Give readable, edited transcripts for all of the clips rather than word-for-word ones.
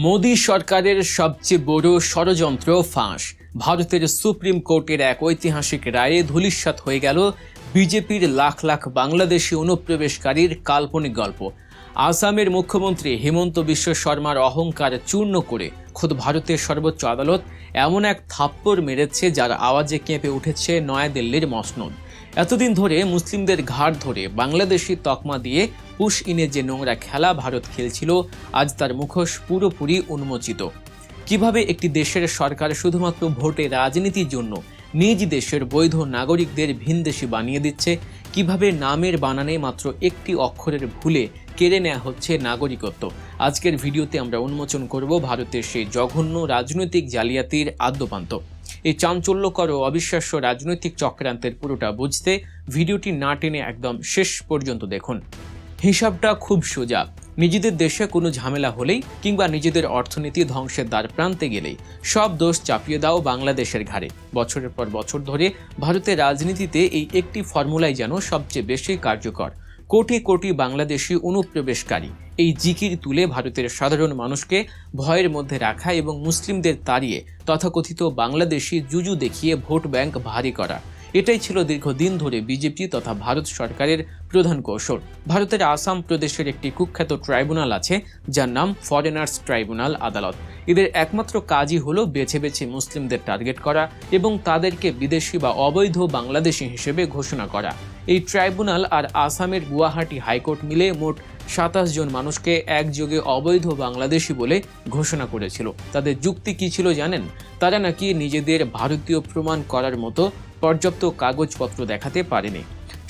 মোদী সরকারের সবচেয়ে বড় ষড়যন্ত্র ফাঁস। ভারতের সুপ্রিম কোর্টের এক ঐতিহাসিক রায়ে ধূলিসাৎ হয়ে গেল বিজেপির লাখ লাখ বাংলাদেশি অনুপ্রবেশকারীর কাল্পনিক গল্প। আসামের মুখ্যমন্ত্রী হিমন্ত বিশ্ব শর্মার অহংকার চূর্ণ করে খোদ ভারতের সর্বোচ্চ আদালত এমন এক থাপ্পড় মেরেছে যার আওয়াজে কেঁপে উঠেছে নয়াদিল্লির মসনদ। এতদিন ধরে মুসলিমদের ঘাড় ধরে বাংলাদেশি তকমা দিয়ে পুশ ইনে যে নোংরা খেলা ভারত খেলছিল, আজ তার মুখোশ পুরোপুরি উন্মোচিত। কিভাবে একটি দেশের সরকার শুধুমাত্র ভোটে রাজনীতির জন্য নিজ দেশের বৈধ নাগরিকদের ভিনদেশি বানিয়ে দিচ্ছে, কিভাবে নামের বানানে মাত্র একটি অক্ষরের ভুলে কেড়ে নেওয়া হচ্ছে নাগরিকত্ব। আজকের ভিডিওতে আমরা উন্মোচন করব ভারতের সেই জঘন্য রাজনৈতিক জালিয়াতির আদ্যোপান্ত। এই চাঞ্চল্যকর ও অবিশ্বাস্য রাজনৈতিক চক্রান্তের পুরোটা বুঝতে ভিডিওটি না টেনে একদম শেষ পর্যন্ত দেখুন। হিসাবটা খুব সোজা। নিজেদের দেশে কোনো ঝামেলা হলেই কিংবা নিজেদের অর্থনীতি ধ্বংসের দ্বার প্রান্তে গেলেই সব দোষ চাপিয়ে দাও বাংলাদেশের ঘাড়ে। বছরের পর বছর ধরে ভারতের রাজনীতিতে এই একটি ফর্মুলাই যেন সবচেয়ে বেশি কার্যকর। কোটি কোটি বাংলাদেশি অনুপ্রবেশকারী এই জিকির তুলে ভারতের সাধারণ মানুষকে ভয়ের মধ্যে রাখা এবং মুসলিমদের তাড়িয়ে তথাকথিত বাংলাদেশি জুজু দেখিয়ে ভোট ব্যাংক ভারী করা, এটাই ছিল দীর্ঘদিন ধরে বিজেপি তথা ভারত সরকারের প্রধান কৌশল। ভারতের আসাম প্রদেশের একটি কুখ্যাত ট্রাইব্যুনাল আছে যার নাম ফরেনার্স ট্রাইব্যুনাল আদালত। এদের একমাত্র কাজই হলো বেছে বেছে মুসলিমদের টার্গেট করা এবং তাদেরকে বিদেশি বা অবৈধ বাংলাদেশি হিসেবে ঘোষণা করা। এই ট্রাইব্যুনাল আর আসামের গুয়াহাটি হাইকোর্ট মিলে মোট 27 জন মানুষকে একযোগে অবৈধ বাংলাদেশি বলে ঘোষণা করেছিল। তাদের যুক্তি কি ছিল জানেন? তারা নাকি নিজেদের ভারতীয় প্রমাণ করার মতো পর্যাপ্ত কাগজপত্র দেখাতে পারেনি।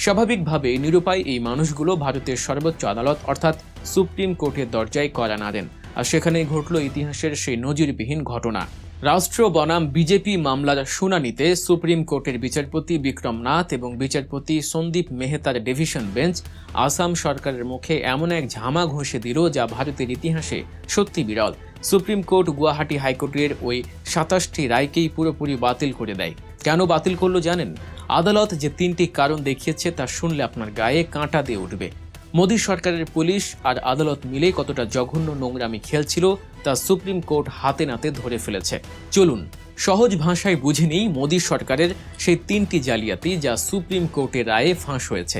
স্বাভাবিকভাবে নিরুপায় এই মানুষগুলো ভারতের সর্বোচ্চ আদালত অর্থাৎ সুপ্রিম কোর্টের দরজায় কড়া নাড়েন। আর সেখানেই ঘটল ইতিহাসের সেই নজিরবিহীন ঘটনা। রাষ্ট্র বনাম বিজেপি মামলার শুনানিতে সুপ্রিম কোর্টের বিচারপতি বিক্রম নাথ এবং বিচারপতি সন্দীপ মেহতার ডিভিশন বেঞ্চ আসাম সরকারের মুখে এমন এক ঝামা ঘষে দিল যা ভারতের ইতিহাসে সত্যি বিরল। সুপ্রিম কোর্ট গুয়াহাটি হাইকোর্টের ওই 27টি রায়কেই পুরোপুরি বাতিল করে দেয়। কেন বাতিল করলো জানেন? আদালত যে 3টি কারণ দেখিয়েছে তা শুনলে আপনার গায়ে কাঁটা দিয়ে উঠবে। মোদী সরকারের পুলিশ আর আদালত মিলে কতটা জঘন্য নোংরামি খেলছিল তা সুপ্রিম কোর্ট হাতে নাতে ধরে ফেলেছে। চলুন সহজ ভাষায় বুঝে নিই মোদী সরকারের সেই 3টি জালিয়াতি যা সুপ্রিম কোর্টের রায়ে ফাঁস হয়েছে।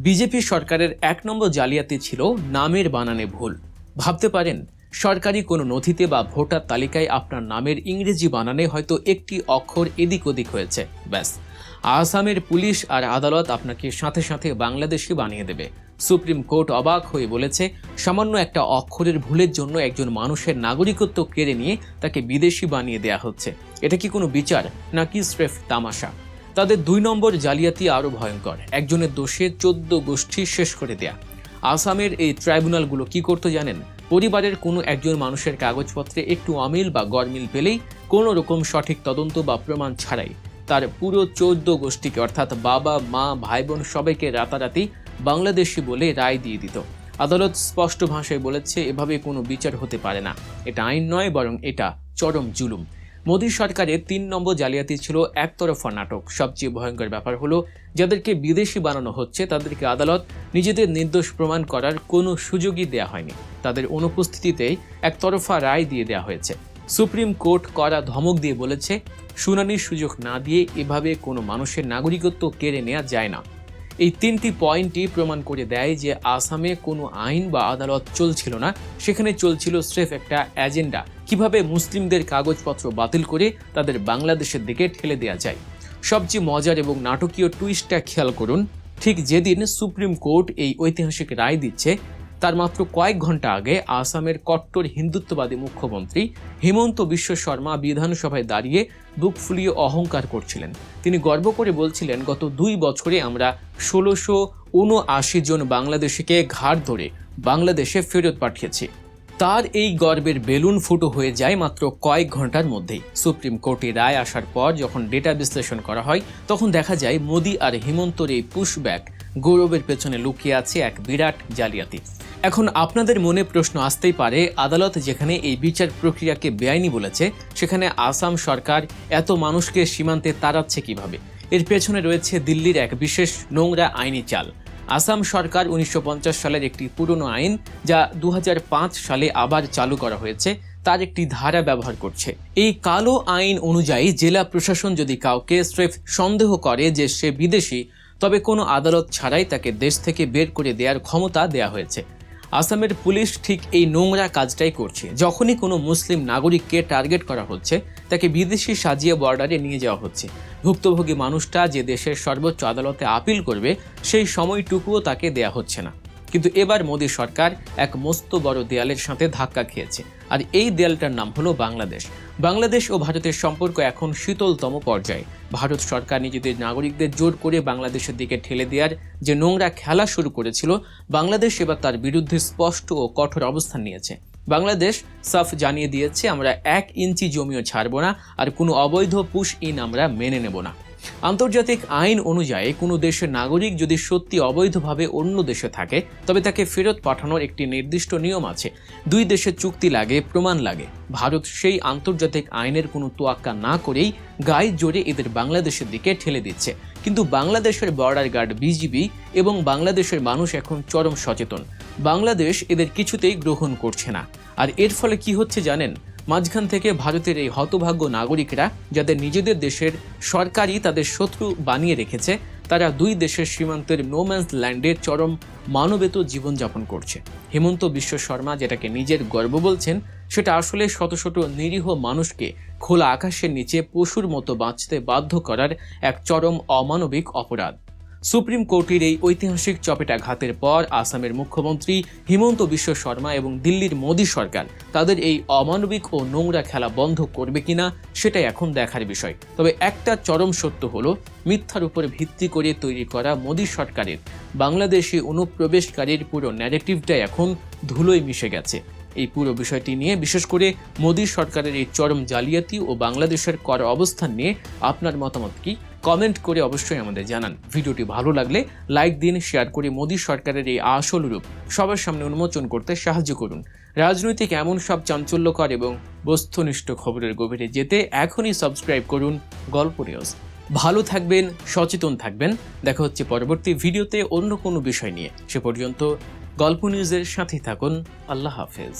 বিজেপি সরকারের 1 নম্বর জালিয়াতি ছিল নামের বানানে ভুল। ভাবতে পারেন, সরকারি কোনো নথিতে বা ভোটার তালিকায় আপনার নামের ইংরেজি বানানে হয়তো একটি অক্ষর এদিক ওদিক হয়েছে, ব্যাস আসামের পুলিশ আর আদালত আপনাকে সাথে সাথে বাংলাদেশি বানিয়ে দেবে। সুপ্রিম কোর্ট অবাক হয়ে বলেছে, সামান্য একটা অক্ষরের ভুলের জন্য একজন মানুষের নাগরিকত্ব কেড়ে নিয়ে তাকে বিদেশি বানিয়ে দেয়া হচ্ছে। এটা কি কোনো বিচার নাকি স্রেফ তামাশা? তাদের 2 নম্বর জালিয়াতি আরও ভয়ঙ্কর। একজনের দোষে 14 গোষ্ঠী শেষ করে দেয়া। আসামের এই ট্রাইব্যুনালগুলো কি করতে জানেন? পরিবারের কোনো একজন মানুষের কাগজপত্রে একটু অমিল বা গরমিল পেলেই কোনো রকম সঠিক তদন্ত বা প্রমাণ ছাড়াই তার পুরো 14 গোষ্ঠীকে অর্থাৎ বাবা মা ভাই বোন সবাইকে রাতারাতি বাংলাদেশি বলে রায় দিয়ে দিত। আদালত স্পষ্ট ভাষায় বলেছে, এভাবে কোনো বিচার হতে পারে না। এটা আইন নয়, বরং এটা চরম জুলুম। মোদী সরকারের 3 নম্বর জালিয়াতি ছিল একতরফা নাটক। সবচেয়ে ভয়ঙ্কর ব্যাপার হলো, যাদেরকে বিদেশি বানানো হচ্ছে তাদেরকে আদালত নিজেদের নির্দোষ প্রমাণ করার কোনো সুযোগই দেয়া হয়নি। তাদের অনুপস্থিতিতেই একতরফা রায় দিয়ে দেওয়া হয়েছে। সুপ্রিম কোর্ট কড়া ধমক দিয়ে বলেছে, শুনানির সুযোগ না দিয়ে এভাবে কোনো মানুষের নাগরিকত্ব কেড়ে নেওয়া যায় না। এই 3টি পয়েন্টই প্রমাণ করে দেয় যে আসামে কোনো আইন বা আদালত চলছিল না, সেখানে চলছিল স্রেফ একটা এজেন্ডা, কিভাবে মুসলিমদের কাগজপত্র বাতিল করে তাদের বাংলাদেশের দিকে ঠেলে দেওয়া যায়। সবচেয়ে মজার এবং নাটকীয় টুইস্টটা খেয়াল করুন। ঠিক যেদিন সুপ্রিম কোর্ট এই ঐতিহাসিক রায় দিচ্ছে, তার মাত্র কয়েক ঘন্টা আগে আসামের কট্টর হিন্দুত্ববাদী মুখ্যমন্ত্রী হিমন্ত বিশ্ব শর্মা বিধানসভায় দাঁড়িয়ে বুক ফুলিয়ে অহংকার করছিলেন। তিনি গর্ব করে বলছিলেন, গত 2 বছরে আমরা 1679 জন বাংলাদেশিকে ঘাড় ধরে বাংলাদেশে ফেরত পাঠিয়েছি। তার এই গর্বের বেলুন ফুটো হয়ে যায় মাত্র কয়েক ঘন্টার মধ্যেই। সুপ্রিম কোর্টে রায় আসার পর যখন ডেটা বিশ্লেষণ করা হয়, তখন দেখা যায় মোদী আর হিমন্তর এই পুশব্যাক গৌরবের পেছনে লুকিয়ে আছে এক বিরাট জালিয়াতি। এখন আপনাদের মনে প্রশ্ন আসতেই পারে, আদালত যেখানে এই বিচার প্রক্রিয়াকে বেআইনি বলেছে, সেখানে আসাম সরকার এত মানুষকে সীমান্তে তাড়াচ্ছে কিভাবে? এর পেছনে রয়েছে দিল্লির এক বিশেষ নোংরা আইনি চাল। আসাম সরকার 1950 সালের একটি পুরনো আইন, যা 2005 সালে আবার চালু করা হয়েছে, তার একটি ধারা ব্যবহার করছে। এই কালো আইন অনুযায়ী জেলা প্রশাসন যদি কাউকে স্রেফ সন্দেহ করে যে সে বিদেশি, তবে কোনো আদালত ছাড়াই তাকে দেশ থেকে বের করে দেওয়ার ক্ষমতা দেয়া হয়েছে। আসামের পুলিশ ঠিক এই নোংরা কাজটাই করছে। যখনই কোনো মুসলিম নাগরিককে টার্গেট করা হচ্ছে, তাকে বিদেশি সাজিয়ে বর্ডারে নিয়ে যাওয়া হচ্ছে। ভুক্তভোগী মানুষটা যে দেশের সর্বোচ্চ আদালতে আপিল করবে, সেই সময়টুকুও তাকে দেয়া হচ্ছে না। কিন্তু এবার মোদী সরকার এক মস্ত বড় দেয়ালের সাথে ধাক্কা খেয়েছে, আর এই দেয়ালটার নাম হলো বাংলাদেশ। বাংলাদেশ ও ভারতের সম্পর্ক এখন শীতলতম পর্যায়ে। ভারত সরকার নিজেদের নাগরিকদের জোর করে বাংলাদেশের দিকে ঠেলে দেওয়ার যে নোংরা খেলা শুরু করেছিল, বাংলাদেশ এবার তার বিরুদ্ধে স্পষ্ট ও কঠোর অবস্থান নিয়েছে। বাংলাদেশ সাফ জানিয়ে দিয়েছে, আমরা 1 ইঞ্চি জমিও ছাড়ব না, আর কোনো অবৈধ পুশ ইন আমরা মেনে নেব না। আন্তর্জাতিক আইন অনুযায়ী কোনো দেশের নাগরিক যদি সত্যি অবৈধভাবে অন্য দেশে থাকে, তবে তাকে ফেরত পাঠানোর একটি নির্দিষ্ট নিয়ম আছে। 2 দেশের চুক্তি লাগে, প্রমাণ লাগে। ভারত সেই আন্তর্জাতিক আইনের কোনো তোয়াক্কা না করেই গায়ে জোরে এদের বাংলাদেশের দিকে ঠেলে দিচ্ছে। কিন্তু বাংলাদেশের বর্ডার গার্ড বিজিবি এবং বাংলাদেশের মানুষ এখন চরম সচেতন। বাংলাদেশ এদের কিছুতেই গ্রহণ করছে না। আর এর ফলে কি হচ্ছে জানেন? মাঝখান থেকে ভারতের এই হতভাগ্য নাগরিকরা, যাদের নিজেদের দেশের সরকারই তাদের শত্রু বানিয়ে রেখেছে, তারা 2 দেশের সীমান্তের নোম্যান্স ল্যান্ডে চরম মানবেতর জীবনযাপন করছে। হিমন্ত বিশ্ব শর্মা যেটাকে নিজের গর্ব বলছেন, সেটা আসলে শত শত নিরীহ মানুষকে খোলা আকাশের নিচে পশুর মতো বাঁচতে বাধ্য করার এক চরম অমানবিক অপরাধ। সুপ্রিম কোর্টের এই ঐতিহাসিক চপেটাঘাতের পর আসামের মুখ্যমন্ত্রী হিমন্ত বিশ্ব শর্মা এবং দিল্লির মোদী সরকার তাদের এই অমানবিক ও নোংরা খেলা বন্ধ করবে কিনা, সেটাই এখন দেখার বিষয়। তবে একটা চরম সত্য হলো, মিথ্যার উপর ভিত্তি করে তৈরি করা মোদী সরকারের বাংলাদেশি অনুপ্রবেশকারীর পুরো ন্যারেটিভটা এখন ধুলোয় মিশে গেছে। এই পুরো বিষয়টি নিয়ে, বিশেষ করে মোদী সরকারের এই চরম জালিয়াতি ও বাংলাদেশের কর অবস্থান নিয়ে আপনার মতামত কি? কমেন্ট করে অবশ্যই আমাদের জানান। ভিডিওটি ভালো লাগলে লাইক দিন, শেয়ার করে মোদী সরকারের এই আসল রূপ সবার সামনে উন্মোচন করতে সাহায্য করুন। রাজনৈতিক এমন সব চাঞ্চল্যকর এবং বস্তুনিষ্ঠ খবরের গভীরে যেতে এখনই সাবস্ক্রাইব করুন গল্প নিউজ। ভালো থাকবেন, সচেতন থাকবেন। দেখা হচ্ছে পরবর্তী ভিডিওতে অন্য কোনো বিষয় নিয়ে। সে পর্যন্ত গল্প নিউজের সাথেই থাকুন। আল্লাহ হাফেজ।